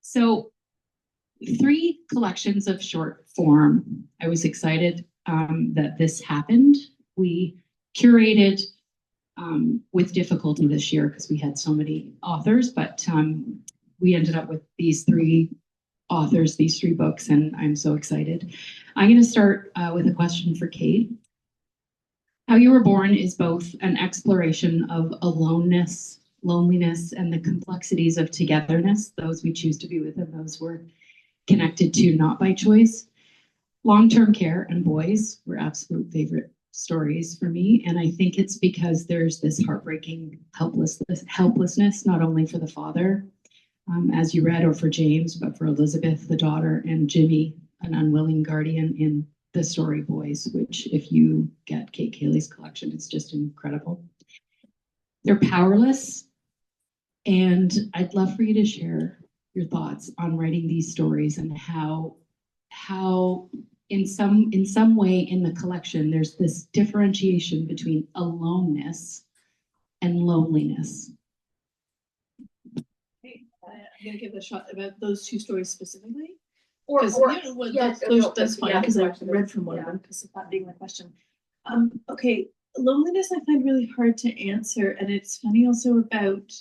So 3 collections of short form. I was excited that this happened. We curated with difficulty this year because we had so many authors, but we ended up with these 3 authors, these 3 books, and I'm so excited. I'm going to start with a question for Kate. How You Were Born is both an exploration of aloneness, loneliness, and the complexities of togetherness, those we choose to be with and those we're connected to not by choice. Long-term care and boys were absolute favorite stories for me, and I think it's because there's this heartbreaking helplessness, not only for the father, as you read, or for James, but for Elizabeth, the daughter, and Jimmy, an unwilling guardian in the story Boys, which if you get Kate Cayley's collection, it's just incredible. They're powerless, and I'd love for you to share your thoughts on writing these stories and how in some way in the collection there's this differentiation between aloneness and loneliness. Okay, I'm gonna give it a shot about those 2 stories specifically. That's fine because I read from one of them because of that being my question. Okay, loneliness I find really hard to answer, and it's funny also about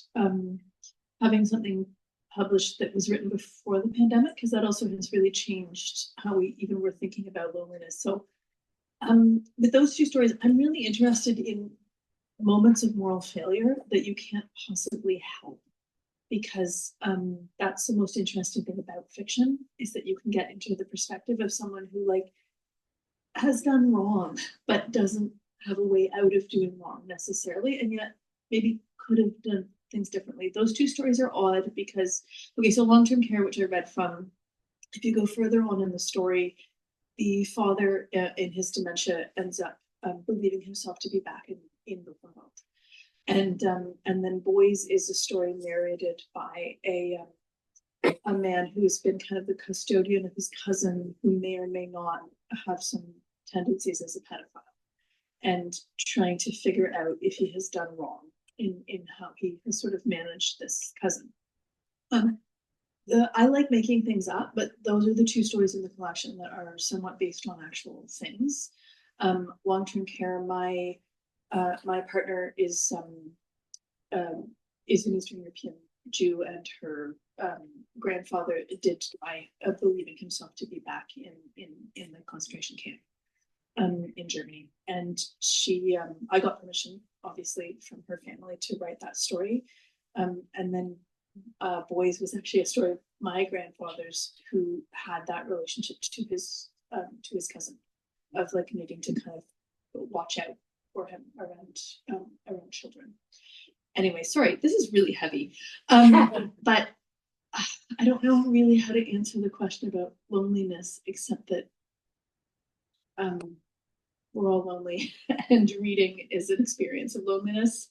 having something published that was written before the pandemic, because that also has really changed how we even were thinking about loneliness. So with those 2 stories, I'm really interested in moments of moral failure that you can't possibly help, because that's the most interesting thing about fiction, is that you can get into the perspective of someone who like has done wrong but doesn't have a way out of doing wrong necessarily, and yet maybe could have done things differently. Those 2 stories are odd because, okay, so long-term care, which I read from, if you go further on in the story, the father in his dementia ends up believing himself to be back in the world. And then Boys is a story narrated by a man who's been kind of the custodian of his cousin, who may or may not have some tendencies as a pedophile, and trying to figure out if he has done wrong in how he has sort of managed this cousin. I like making things up, but those are the 2 stories in the collection that are somewhat based on actual things. Long-term care, my partner is an Eastern European Jew, and her grandfather did die of believing himself to be back in the concentration camp in Germany. And I got permission, obviously, from her family to write that story. And then Boys was actually a story of my grandfather's, who had that relationship to his cousin, of like needing to kind of watch out for him around children. Anyway, sorry, this is really heavy, but I don't know really how to answer the question about loneliness, except that we're all lonely, and reading is an experience of loneliness,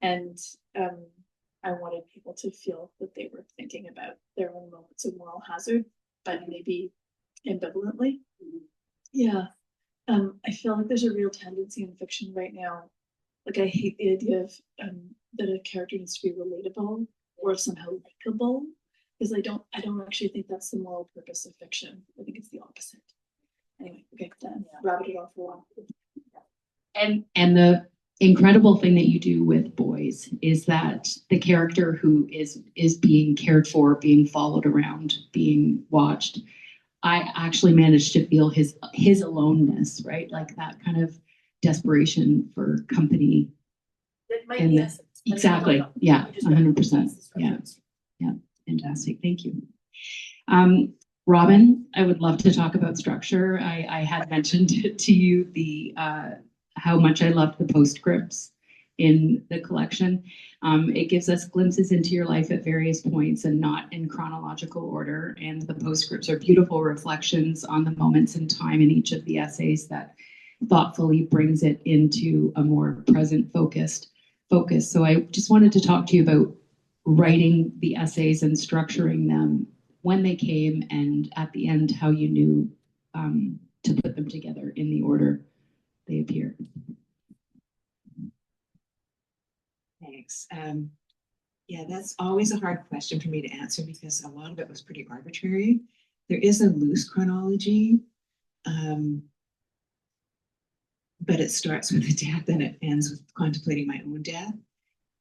and I wanted people to feel that they were thinking about their own moments of moral hazard, but maybe ambivalently. Yeah. I feel like there's a real tendency in fiction right now. Like, I hate the idea of that a character needs to be relatable or somehow likable, because I don't actually think that's the moral purpose of fiction. I think it's the opposite. Anyway, okay, then rabbited on for a while. And the incredible thing that you do with Boys is that the character who is being cared for, being followed around, being watched, I actually managed to feel his aloneness, right? Like that kind of desperation for company. That might be essence. Exactly. Yeah, 100%. Yeah. Yeah. Fantastic. Thank you. Robin, I would love to talk about structure. I had mentioned to you the how much I loved the postscripts in the collection. It gives us glimpses into your life at various points and not in chronological order. And the postscripts are beautiful reflections on the moments in time in each of the essays that thoughtfully brings it into a more present focus. So I just wanted to talk to you about writing the essays and structuring them, when they came, and at the end, how you knew to put them together in the order they appear. Thanks. Yeah, that's always a hard question for me to answer because a lot of it was pretty arbitrary. There is a loose chronology, but it starts with a death and it ends with contemplating my own death.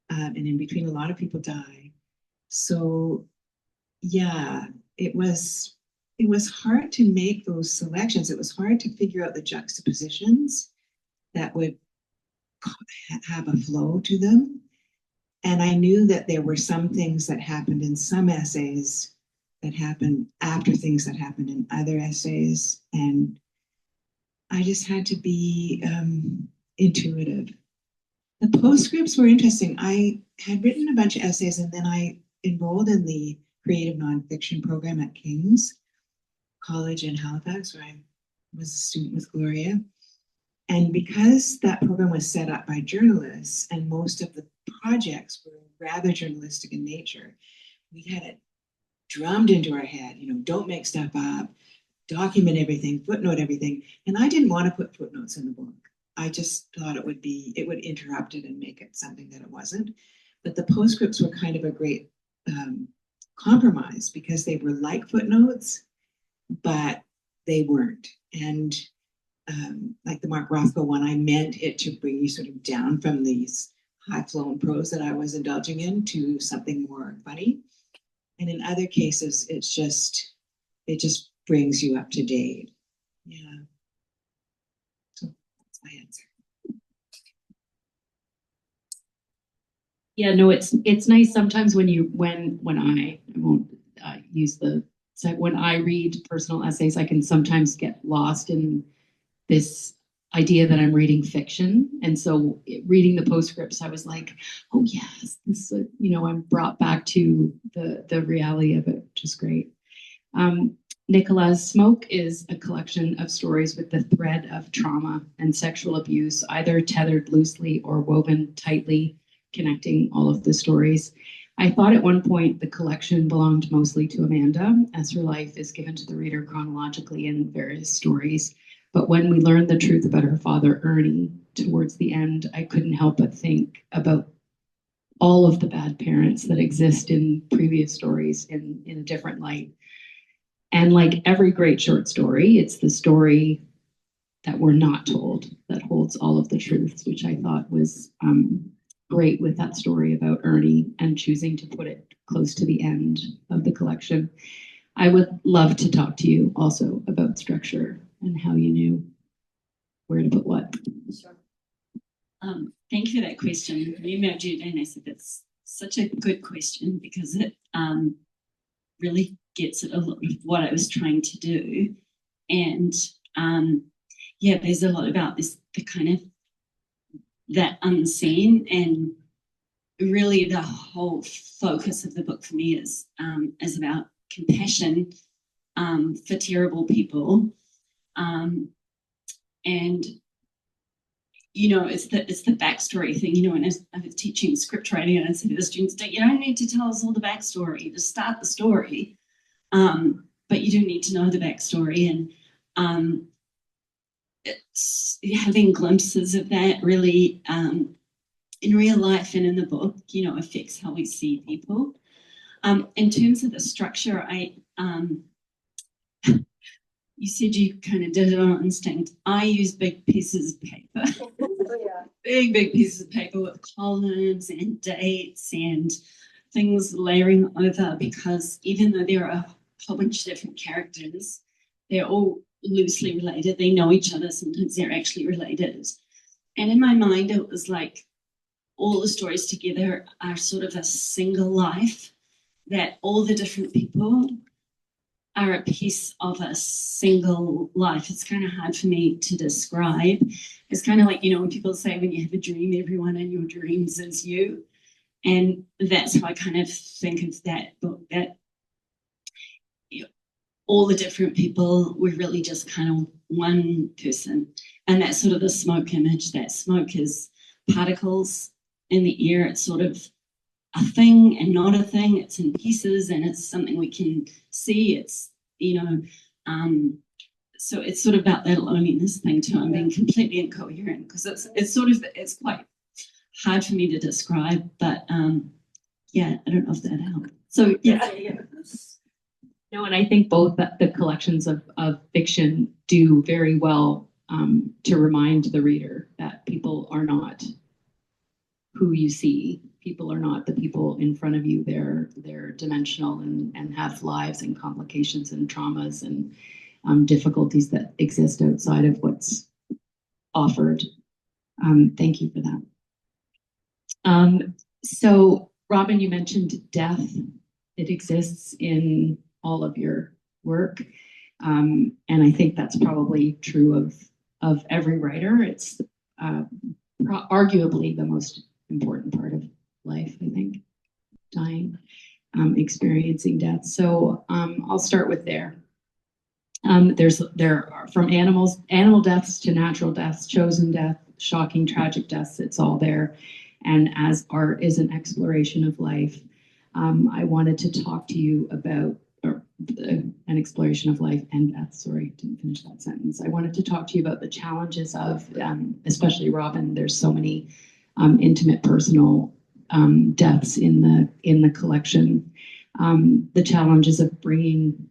And in between, a lot of people die. So, yeah, it was hard to make those selections. It was hard to figure out the juxtapositions that would have a flow to them. And I knew that there were some things that happened in some essays that happened after things that happened in other essays. And I just had to be intuitive. The postscripts were interesting. I had written a bunch of essays and then I enrolled in the creative nonfiction program at King's College in Halifax, where I was a student with Gloria. And because that program was set up by journalists and most of the projects were rather journalistic in nature, we had it drummed into our head, don't make stuff up, document everything, footnote everything. And I didn't want to put footnotes in the book. I just thought it would interrupt it and make it something that it wasn't. But the postscripts were kind of a great compromise because they were like footnotes, but they weren't. And like the Mark Rothko one, I meant it to bring you sort of down from these high-flown prose that I was indulging in to something more funny. And in other cases, it just brings you up to date. Yeah. So that's my answer. Yeah, no, it's nice sometimes when I won't use the site, when I read personal essays, I can sometimes get lost in this idea that I'm reading fiction. And so reading the postscripts, I was like, oh yes, this, I'm brought back to the reality of it, which is great. Nicola's Smoke is a collection of stories with the thread of trauma and sexual abuse, either tethered loosely or woven tightly, connecting all of the stories. I thought at one point the collection belonged mostly to Amanda, as her life is given to the reader chronologically in various stories. But when we learned the truth about her father, Ernie, towards the end, I couldn't help but think about all of the bad parents that exist in previous stories in a different light. And like every great short story, it's the story that we're not told that holds all of the truths, which I thought was great with that story about Ernie and choosing to put it close to the end of the collection. I would love to talk to you also about structure and how you knew where to put what. Sure. Thank you for that question. I emailed you and I said that's such a good question because it really gets at a lot of what I was trying to do. And yeah, there's a lot about this, the kind of that unseen, and really the whole focus of the book for me is about compassion for terrible people. And it's the backstory thing, and as I was teaching script writing and I said to the students, you don't need to tell us all the backstory, just start the story. But you do need to know the backstory, and it's having glimpses of that really in real life and in the book, affects how we see people. In terms of the structure, you said you kind of did it on instinct. I use big pieces of paper, big pieces of paper with columns and dates and things layering over, because even though there are a whole bunch of different characters, they're all loosely related. They know each other. Sometimes they're actually related. And in my mind, it was like all the stories together are sort of a single life, that all the different people are a piece of a single life. It's kind of hard for me to describe. It's kind of like, when people say when you have a dream, everyone in your dreams is you. And that's how I kind of think of that book, that all the different people were really just kind of one person. And that's sort of the smoke image. That smoke is particles in the air. It's sort of a thing and not a thing. It's in pieces and it's something we can see. It's, so it's sort of about that loneliness thing too. I'm being completely incoherent because it's quite hard for me to describe, but yeah, I don't know if that helped. So yeah. No, and I think both the collections of fiction do very well to remind the reader that people are not who you see. People are not the people in front of you. They're dimensional and have lives and complications and traumas and difficulties that exist outside of what's offered. Thank you for that. So, Robin, you mentioned death. It exists in all of your work. And I think that's probably true of every writer. It's arguably the most important part of life, I think, dying, experiencing death. So I'll start with there. There are from animal deaths to natural deaths, chosen death, shocking, tragic deaths, it's all there. And as art is an exploration of life, I wanted to talk to you about an exploration of life and death. Sorry, didn't finish that sentence. I wanted to talk to you about the challenges of, especially Robin, there's so many intimate, personal deaths in the collection. The challenges of bringing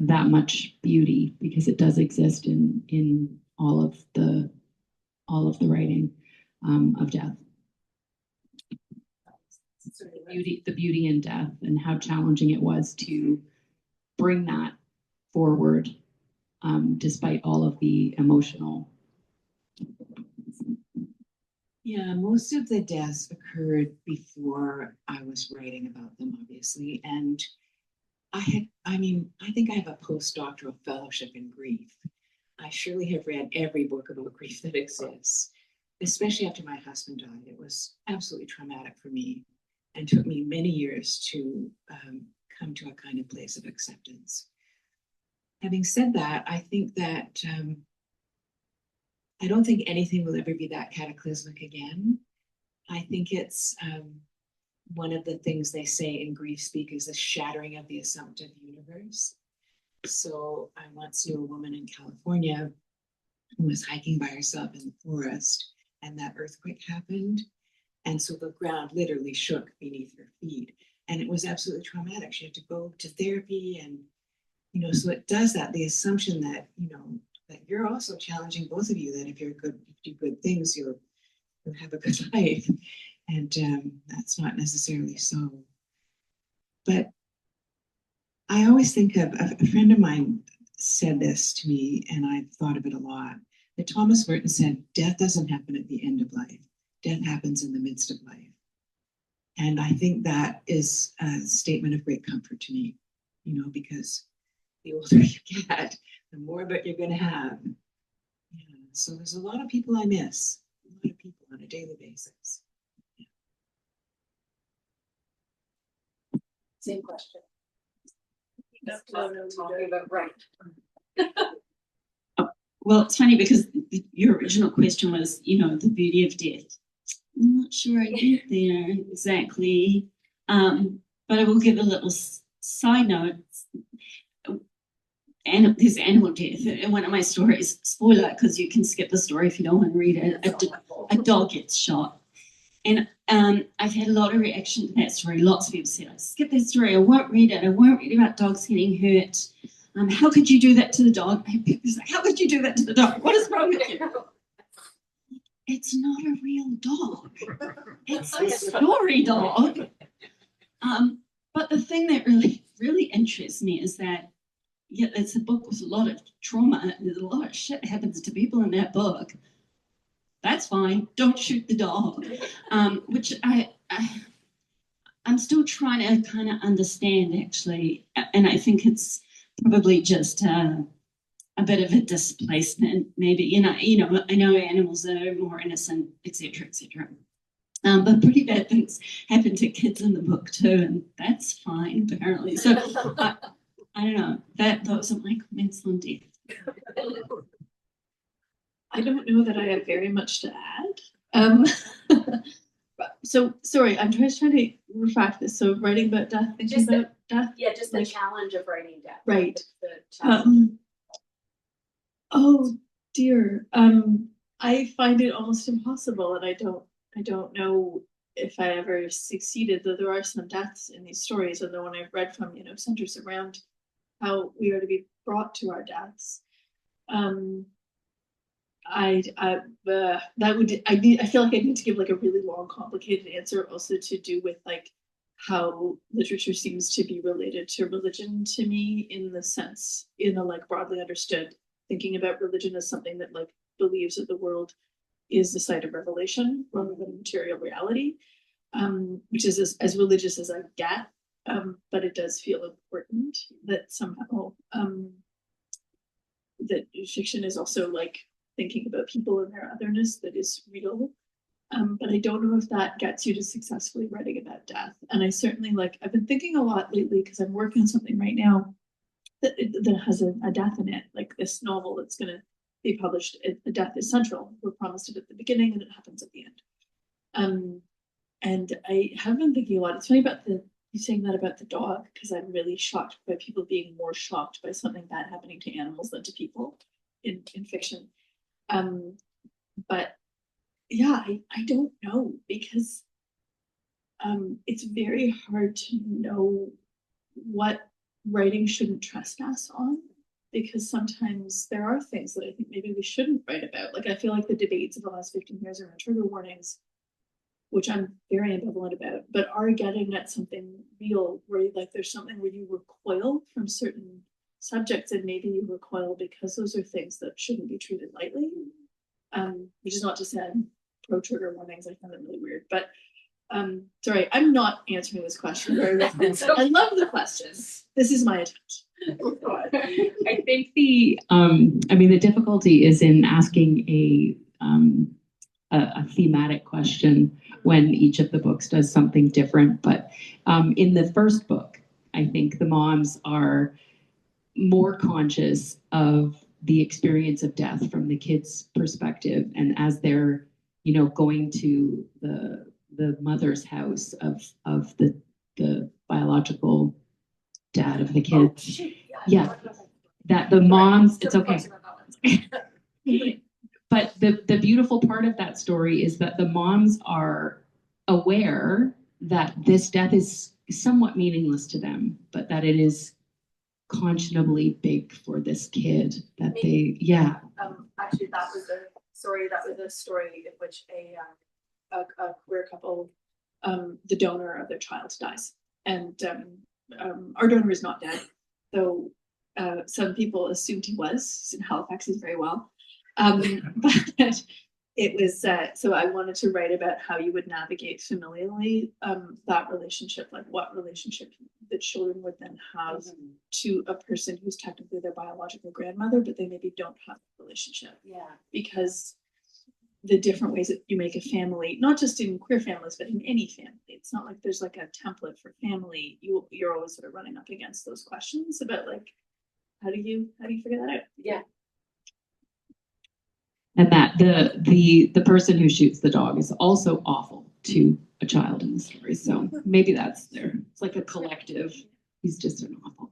that much beauty, because it does exist in all of the writing of death. The beauty in death, and how challenging it was to bring that forward, despite all of the emotional. Yeah, most of the deaths occurred before I was writing about them, obviously. And I think I have a postdoctoral fellowship in grief. I surely have read every book about grief that exists, especially after my husband died. It was absolutely traumatic for me and took me many years to come to a kind of place of acceptance. Having said that, I think that I don't think anything will ever be that cataclysmic again. I think it's one of the things they say in grief speak is the shattering of the assumptive universe. So I once knew a woman in California who was hiking by herself in the forest, and that earthquake happened. And so the ground literally shook beneath her feet. And it was absolutely traumatic. She had to go to therapy, and, so it does that, the assumption that, that you're also challenging, both of you, that if you do good things, you'll have a good life. And that's not necessarily so. But I always think of a friend of mine said this to me, and I've thought of it a lot, that Thomas Merton said, death doesn't happen at the end of life. Death happens in the midst of life. And I think that is a statement of great comfort to me, because the older you get, the more of it you're going to have. Yeah. So there's a lot of people I miss, a lot of people on a daily basis. Yeah. Same question. No, Talking about right. Well, it's funny because your original question was, the beauty of death. I'm not sure I get there exactly, but I will give a little side note. And there's animal death in one of my stories. Spoiler, because you can skip the story if you don't want to read it. A dog gets shot. And I've had a lot of reaction to that story. Lots of people said, skip that story. I won't read it. I won't read about dogs getting hurt. How could you do that to the dog? People say, how could you do that to the dog? What is wrong with you? It's not a real dog. It's a story dog. But the thing that really interests me is that, yeah, it's a book with a lot of trauma. There's a lot of shit happens to people in that book. That's fine. Don't shoot the dog. Which I'm still trying to kind of understand, actually. And I think it's probably just a bit of a displacement, maybe. I know animals are more innocent, etc., etc. But pretty bad things happen to kids in the book too, and that's fine, apparently. So I don't know. Those are my comments on death. I don't know that I have very much to add. So sorry, I'm trying to refract this. So writing about death, thinking about death. Yeah, just the challenge of writing death. Right. The Oh dear. I find it almost impossible, and I don't I don't know if I ever succeeded, though there are some deaths in these stories, and the one I've read from, centers around how we are to be brought to our deaths. I feel like I need to give like a really long, complicated answer, also to do with like how literature seems to be related to religion to me, in the sense, in a like broadly understood thinking about religion as something that like believes that the world is the site of revelation rather than material reality, which is as religious as I get, but it does feel important that somehow that fiction is also like thinking about people and their otherness that is real. But I don't know if that gets you to successfully writing about death. And I certainly I've been thinking a lot lately because I'm working on something right now that has a death in it, like this novel that's going to be published. The death is central. We're promised it at the beginning and it happens at the end. And I have been thinking a lot. It's funny about you saying that about the dog, because I'm really shocked by people being more shocked by something bad happening to animals than to people in fiction. But yeah, I don't know, because it's very hard to know what writing shouldn't trespass on, because sometimes there are things that I think maybe we shouldn't write about. Like, I feel like the debates of the last 15 years around trigger warnings, which I'm very ambivalent about, but are getting at something real, where there's something where you recoil from certain subjects, and maybe you recoil because those are things that shouldn't be treated lightly. Which is not to say I'm pro trigger warnings. I find them really weird, but sorry, I'm not answering this question very well. I love the questions. This is my attempt. I think the difficulty is in asking a thematic question when each of the books does something different. But in the first book, I think the moms are more conscious of the experience of death from the kids' perspective, and as they're going to the mother's house of the biological dad of the kids. Yeah, that the moms, it's okay. But the beautiful part of that story is that the moms are aware that this death is somewhat meaningless to them, but that it is conscionably big for this kid, that they, actually that was a story in which a queer couple, the donor of their child dies, and our donor is not dead, though some people assumed he was. He's in Halifax, he's very well. But it was so I wanted to write about how you would navigate familially that relationship, like what relationship the children would then have to a person who's technically their biological grandmother, but they maybe don't have a relationship. yeah, Because the different ways that you make a family, not just in queer families, but in any family. It's not like there's like a template for family. You're always sort of running up against those questions about like, how do you figure that out? yeah. and that the person who shoots the dog is also awful to a child in the story. So maybe that's there. It's like a collective. He's just an awful.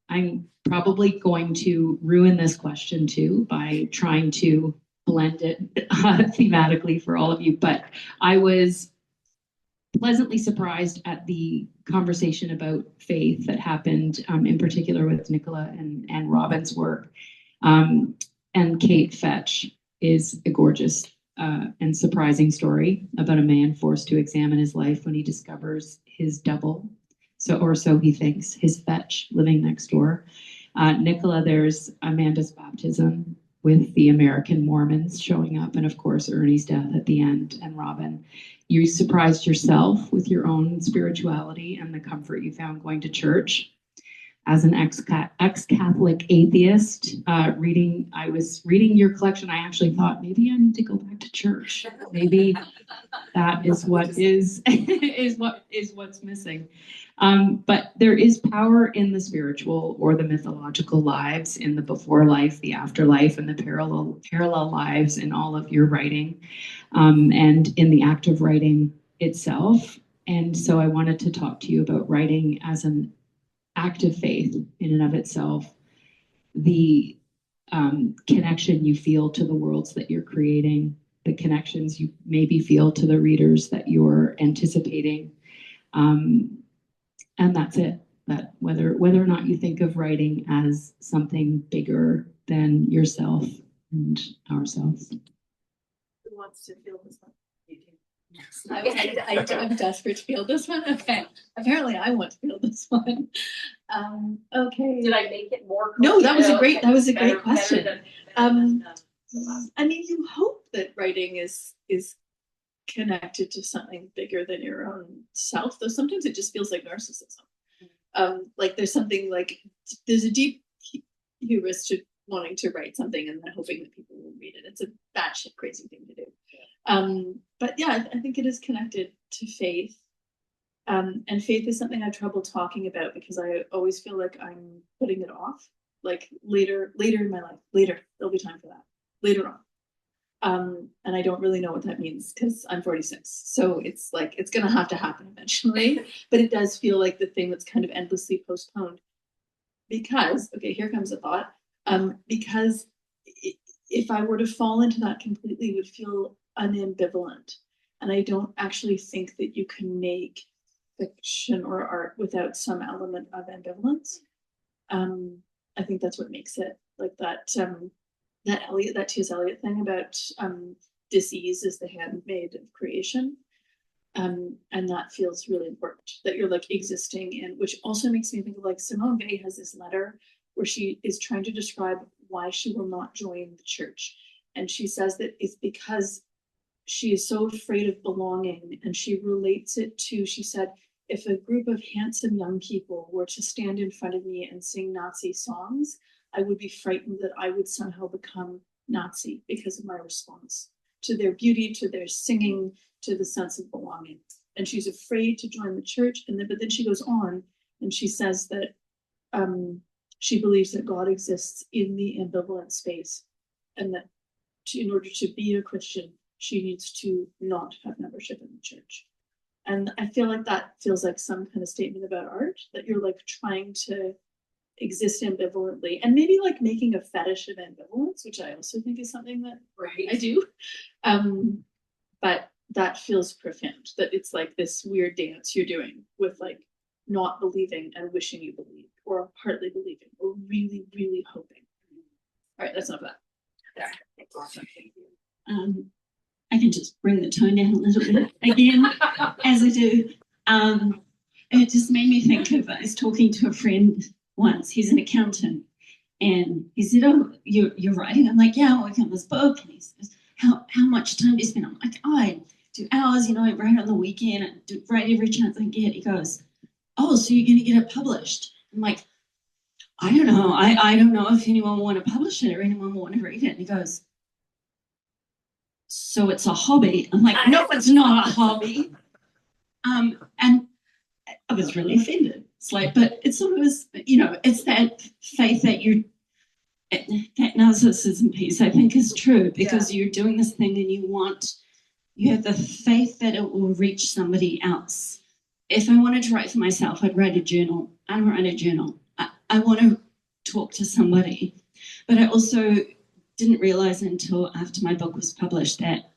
I'm probably going to ruin this question too by trying to blend it thematically for all of you, but I was pleasantly surprised at the conversation about faith that happened, in particular with Nicola and Robin's work. And Kate Fetch is a gorgeous and surprising story about a man forced to examine his life when he discovers his double, so he thinks, his fetch living next door. Nicola, there's Amanda's baptism with the American Mormons showing up, and of course Ernie's death at the end. And Robin, you surprised yourself with your own spirituality and the comfort you found going to church. As an ex-Catholic atheist, I was reading your collection. I actually thought maybe I need to go back to church. Maybe that is what is what's missing. But there is power in the spiritual or the mythological lives, in the before life, the afterlife, and the parallel lives in all of your writing, and in the act of writing itself. And so I wanted to talk to you about writing as an act of faith in and of itself, the connection you feel to the worlds that you're creating, the connections you maybe feel to the readers that you're anticipating. And that's it. That whether or not you think of writing as something bigger than yourself and ourselves. Who wants to feel this one? You do. I'm desperate to feel this one. Okay. Apparently I want to feel this one. Okay. Did I make it more? No, that was a great Better question. than the last. I mean, you hope that writing is connected to something bigger than your own self, though sometimes it just feels like narcissism. Like there's something like there's a deep hubris to wanting to write something and then hoping that people will read it. It's a batshit crazy thing to do. But yeah, I think it is connected to faith. And faith is something I have trouble talking about because I always feel like I'm putting it off. Like later in my life, there'll be time for that. Later on. And I don't really know what that means because I'm 46. So it's like, it's going to have to happen eventually, but it does feel like the thing that's kind of endlessly postponed because, okay, here comes a thought. Because if I were to fall into that completely, it would feel unambivalent. And I don't actually think that you can make fiction or art without some element of ambivalence. I think that's what makes it like that. That T.S. Eliot thing about disease is the handmaid of creation. And that feels really important that you're like existing in, which also makes me think of like Simone Weil has this letter where she is trying to describe why she will not join the church. And she says that it's because she is so afraid of belonging. And she relates it to, she said, if a group of handsome young people were to stand in front of me and sing Nazi songs, I would be frightened that I would somehow become Nazi because of my response to their beauty, to their singing, to the sense of belonging. And she's afraid to join the church. But then she goes on and she says that she believes that God exists in the ambivalent space and that in order to be a Christian, she needs to not have membership in the church. And I feel like that feels like some kind of statement about art, that you're like trying to exist ambivalently and maybe like making a fetish of ambivalence, which I also think is something that I do. But that feels profound, that it's like this weird dance you're doing with like not believing and wishing you believed, or partly believing, or really, really hoping. All right, that's enough of that. Awesome. Thank you. I can just bring the tone down a little bit again, as I do. It just made me think of, I was talking to a friend once, he's an accountant, and he said, oh, you're writing? I'm like, yeah, I'm working on this book. And he says, how much time do you spend? I'm like, oh, I do hours, I write on the weekend, I write every chance I get. He goes, oh, so you're going to get it published? I'm like, I don't know. I don't know if anyone will want to publish it or anyone will want to read it. And he goes, so it's a hobby? I'm like, no, it's not a hobby. And I was really offended. It's like, but it's sort of, it's that faith that that narcissism piece, I think, is true because you're doing this thing and you have the faith that it will reach somebody else. If I wanted to write for myself, I'd write a journal. I don't write a journal. I want to talk to somebody. But I also didn't realize until after my book was published that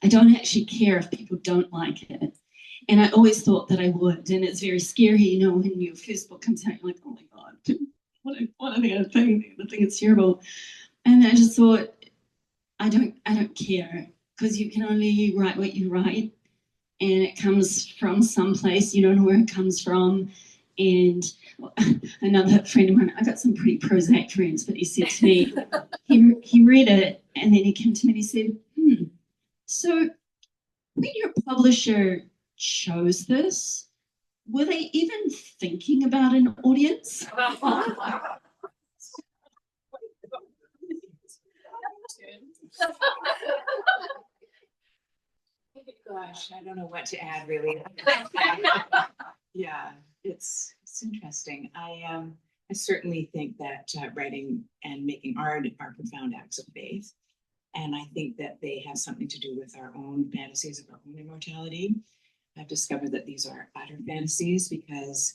I don't actually care if people don't like it. And I always thought that I would. And it's very scary, when your first book comes out, you're like, oh my God, what are they going to think? They think it's terrible. And I just thought, I don't care, because you can only write what you write. And it comes from someplace, you don't know where it comes from. And another friend of mine, I got some pretty Prozac friends, but he said to me, he read it, and then he came to me and he said, so when your publisher chose this, were they even thinking about an audience? Gosh, I don't know what to add, really. Yeah, it's interesting. I certainly think that writing and making art are profound acts of faith. And I think that they have something to do with our own fantasies of our own immortality. I've discovered that these are utter fantasies because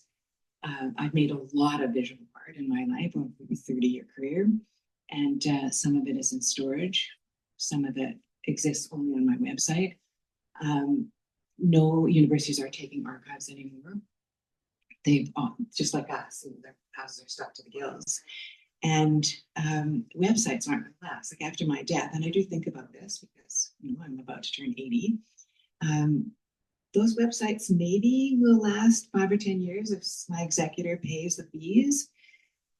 I've made a lot of visual art in my life over a 30-year career. And some of it is in storage. Some of it exists only on my website. No universities are taking archives anymore. They've just like us, their houses are stuck to the gills. And websites aren't going to last. Like after my death, and I do think about this because I'm about to turn 80. Those websites maybe will last 5 or 10 years if my executor pays the fees,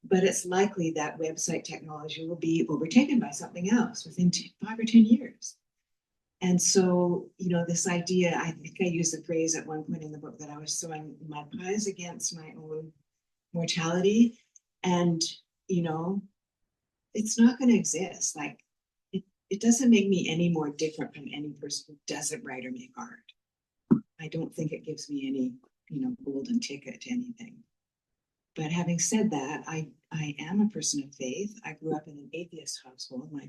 but it's likely that website technology will be overtaken by something else within 5 or 10 years. And so, this idea, I think I used the phrase at one point in the book that I was throwing my pies against my own mortality. And, it's not going to exist. Like, it doesn't make me any more different from any person who doesn't write or make art. I don't think it gives me any, golden ticket to anything. But having said that, I am a person of faith. I grew up in an atheist household. My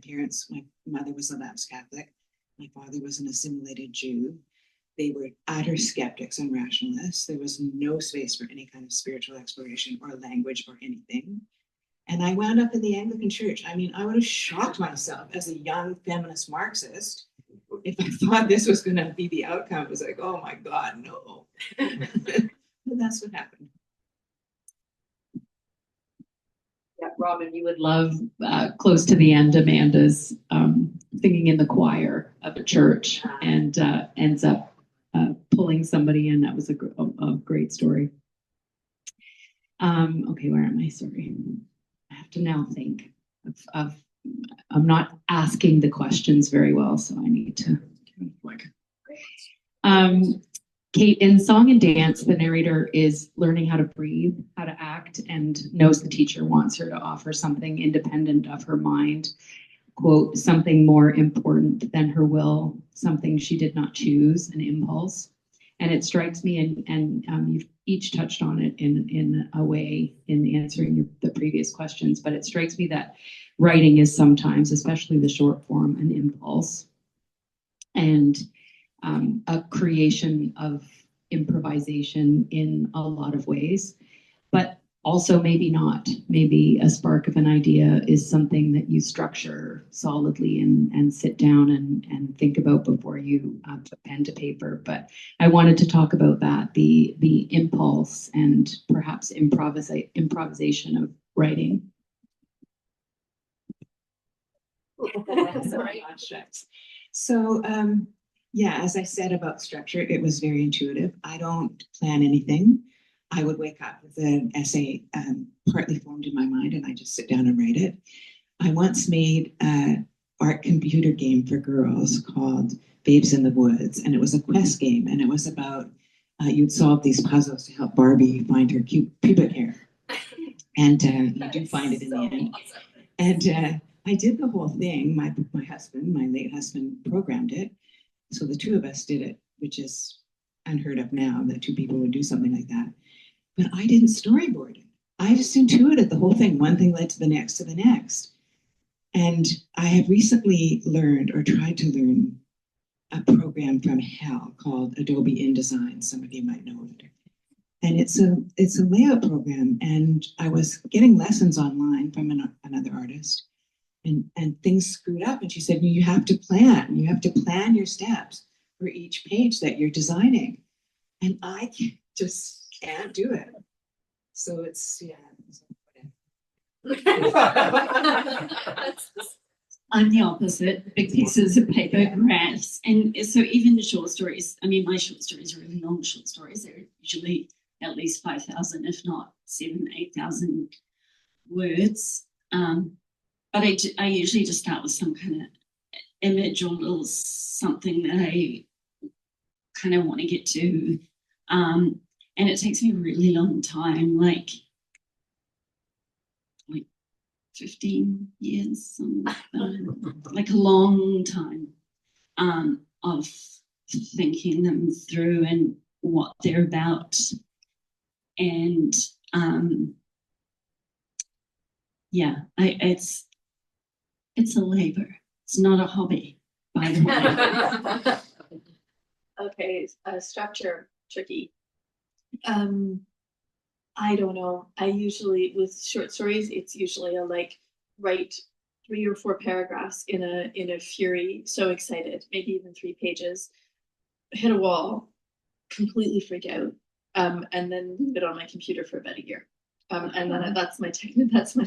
mother was a lapsed Catholic. My father was an assimilated Jew. They were utter skeptics and rationalists. There was no space for any kind of spiritual exploration or language or anything. And I wound up in the Anglican Church. I mean, I would have shocked myself as a young feminist Marxist if I thought this was going to be the outcome. It was like, oh my God, no. But that's what happened. Yeah, Robin, you would love close to the end, Amanda's singing in the choir of a church and ends up pulling somebody in. That was a great story. Okay, where am I? Sorry. I have to now think of I'm not asking the questions very well, so I need to like. Kate, in song and dance, the narrator is learning how to breathe, how to act, and knows the teacher wants her to offer something independent of her mind. Quote, something more important than her will, something she did not choose, an impulse. And it strikes me, and you've each touched on it in a way in answering the previous questions, but it strikes me that writing is sometimes, especially the short form, an impulse. And a creation of improvisation in a lot of ways, but also maybe not. Maybe a spark of an idea is something that you structure solidly and sit down and think about before you put pen to paper. But I wanted to talk about that, the impulse and perhaps improvisation of writing. Sorry. So, yeah, as I said about structure, it was very intuitive. I don't plan anything. I would wake up with an essay partly formed in my mind, and I just sit down and write it. I once made an art computer game for girls called Babes in the Woods, and it was a quest game, and it was about you'd solve these puzzles to help Barbie find her pubic hair. And you do find it in the end. Awesome. And I did the whole thing. My late husband, programmed it. So the two of us did it, which is unheard of now that two people would do something like that. But I didn't storyboard it. I just intuited the whole thing. One thing led to the next to the next. And I have recently learned or tried to learn a program from hell called Adobe InDesign. Some of you might know it. And it's a layout program. And I was getting lessons online from another artist. And things screwed up. And she said, you have to plan. You have to plan your steps for each page that you're designing. And I just can't do it. So it's, yeah. I'm the opposite, big pieces of paper, graphs. And so even the short stories, I mean, my short stories are really long short stories. They're usually at least 5,000, if not 7,000, 8,000 words. But I usually just start with some kind of image or little something that I kind of want to get to. And it takes me a really long time, like 15 years, something like that. Like a long time of thinking them through and what they're about. And yeah, it's a labor. It's not a hobby, by the way. Okay, structure, tricky. I don't know. I usually, with short stories, it's usually a write 3 or 4 paragraphs in a fury, so excited, maybe even 3 pages, hit a wall, completely freak out, and then leave it on my computer for about a year. And then that's my technique, that's my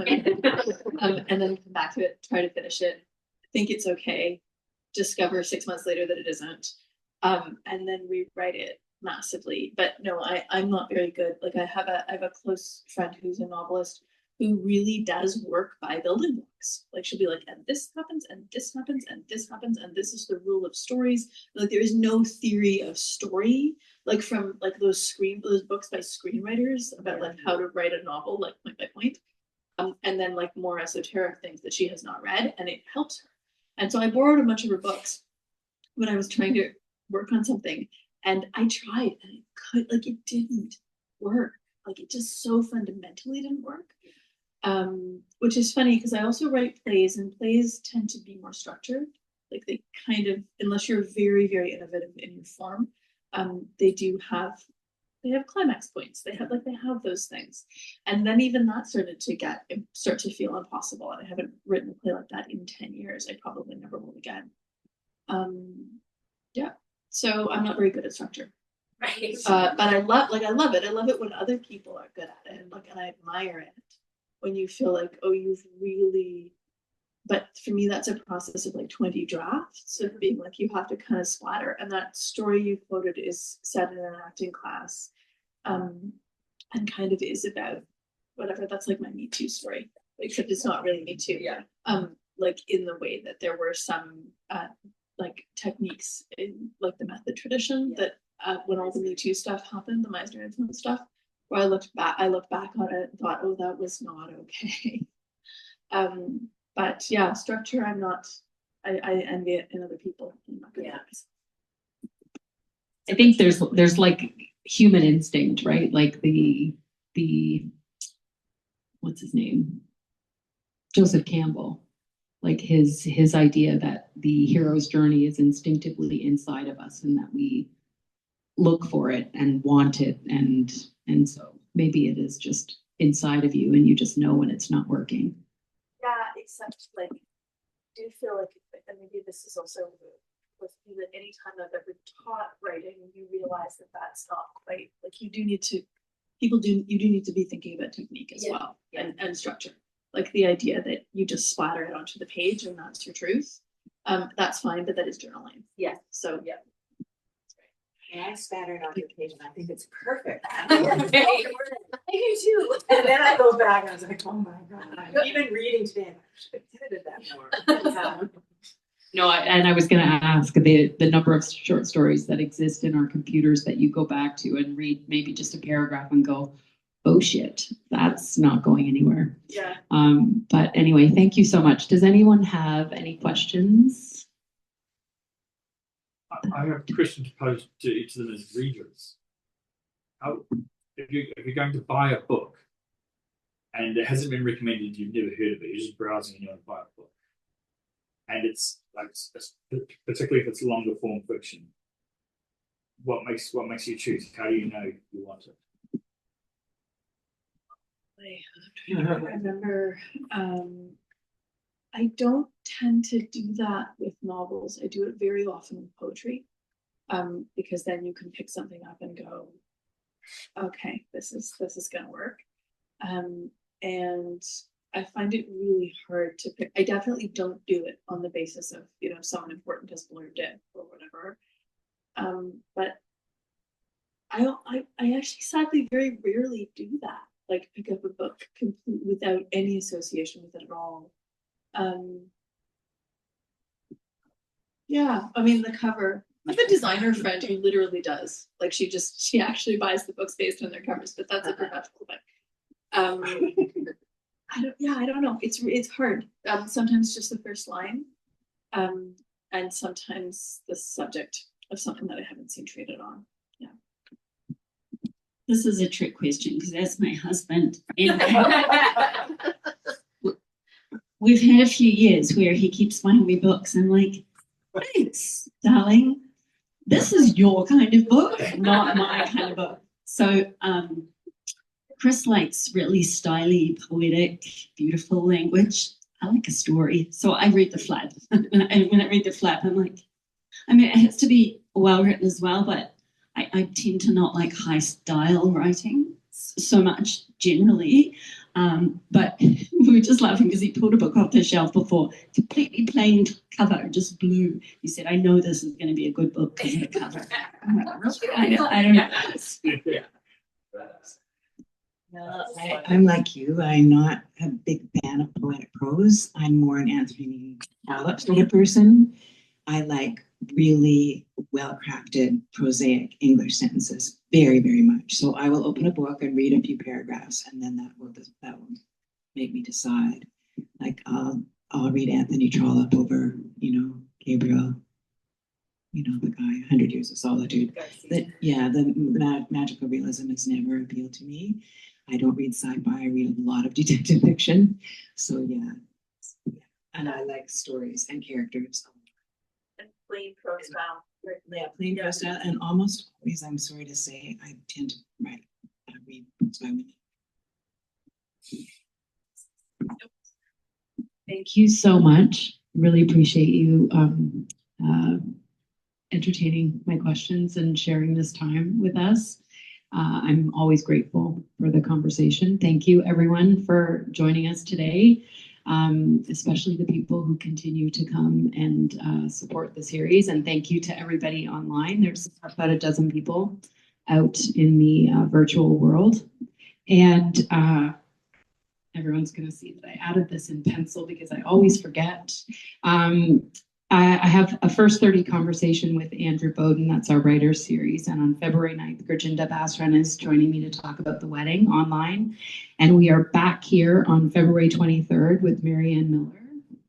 method. And then come back to it, try to finish it, think it's okay, discover 6 months later that it isn't, and then rewrite it massively. But no, I'm not very good. Like I have a close friend who's a novelist who really does work by building blocks. Like she'll be like, and this happens, and this happens, and this happens, and this is the rule of stories. Like there is no theory of story, like from like those books by screenwriters about like how to write a novel, like point by point. And then like more esoteric things that she has not read, and it helps her. And so I borrowed a bunch of her books when I was trying to work on something, and I tried, and it didn't work. Like it just so fundamentally didn't work. Which is funny because I also write plays, and plays tend to be more structured. Like they kind of, unless you're very, very innovative in your form, they have climax points. They have those things. And then even that start to feel impossible. And I haven't written a play like that in 10 years. I probably never will again. Yeah. So I'm not very good at structure. Right. But I love it. I love it when other people are good at it, and I admire it. When you feel like, oh, you've really, but for me, that's a process of like 20 drafts of being like, you have to kind of splatter. And that story you quoted is set in an acting class, and kind of is about whatever. That's like my Me Too story, except it's not really Me Too. Yeah. Like in the way that there were some like techniques in like the method tradition that when all the Me Too stuff happened, the Meisner influence stuff, where I looked back on it and thought, oh, that was not okay. But yeah, structure, I envy it in other people. I'm not good at it. I think there's like human instinct, right? Like the what's his name? Joseph Campbell. Like his idea that the hero's journey is instinctively inside of us, and that we look for it and want it, and so maybe it is just inside of you, and you just know when it's not working. Yeah, except like, do feel like, and maybe this is also with me, that anytime I've ever taught writing, you realize that that's not quite like you do need to be thinking about technique as well, and structure. Like the idea that you just splatter it onto the page and that's your truth. That's fine, but that is journaling. Yeah. So yeah. And I spatter it on the page and I think it's perfect. I do too. And then I go back and I was like, oh my God. Even reading today, I should have edited that more. No, I was going to ask the number of short stories that exist in our computers that you go back to and read maybe just a paragraph and go, oh shit, that's not going anywhere. Yeah. But anyway, thank you so much. Does anyone have any questions? I have a question to pose to each of them as readers. If you're going to buy a book and it hasn't been recommended, you've never heard of it, you're just browsing and you want to buy a book, and it's like, particularly if it's longer form fiction, what makes you choose? How do you know you want it? I remember, I don't tend to do that with novels. I do it very often with poetry, because then you can pick something up and go, okay, this is gonna work. And I find it really hard to pick. I definitely don't do it on the basis of, someone important has blurred it or whatever. But I actually sadly very rarely do that. Like pick up a book complete without any association with it at all. Yeah, I mean the cover. I have a designer friend who literally does. Like she actually buys the books based on their covers, but that's a professional book. I don't know. It's hard. Sometimes just the first line, and sometimes the subject of something that I haven't seen treated on. Yeah. This is a trick question because that's my husband. And we've had a few years where he keeps buying me books. I'm like, thanks, darling. This is your kind of book, not my kind of book. So Chris likes really stylish, poetic, beautiful language. I like a story. So I read the flap. And when I read the flap, I'm like, I mean, it has to be well written as well, but I tend to not like high style writing so much generally. But we were just laughing because he pulled a book off the shelf before, completely plain cover, just blue. He said, I know this is going to be a good book because of the cover. I don't know. I'm like you. I'm not a big fan of poetic prose. I'm more an Anthony Trollope sort of person. I like really well-crafted prosaic English sentences very, very much. So I will open a book and read a few paragraphs, and then that will make me decide. Like I'll read Anthony Trollope over, Gabriel, the guy, 100 Years of Solitude. The magical realism has never appealed to me. I don't read sci-fi. I read a lot of detective fiction. So yeah. And I like stories and characters. And plain prose style. Yeah, plain prose style, and almost always, I'm sorry to say, I tend to read books by women. Thank you so much. Really appreciate you entertaining my questions and sharing this time with us. I'm always grateful for the conversation. Thank you, everyone, for joining us today, especially the people who continue to come and support the series. And thank you to everybody online. There's about a dozen people out in the virtual world. And everyone's going to see that I added this in pencil because I always forget. I have a First 30 conversation with Andrew Bowden. That's our writer series. And on February 9th, Gurjinda Basran is joining me to talk about the wedding online. And we are back here on February 23rd with Marianne Miller,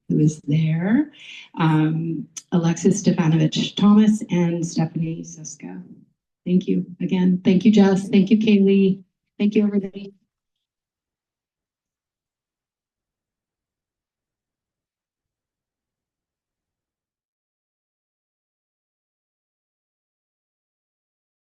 who is there, Alexis Stefanovich Thomas, and Stephanie Siska. Thank you again. Thank you, Jess. Thank you, Kaylee. Thank you, everybody.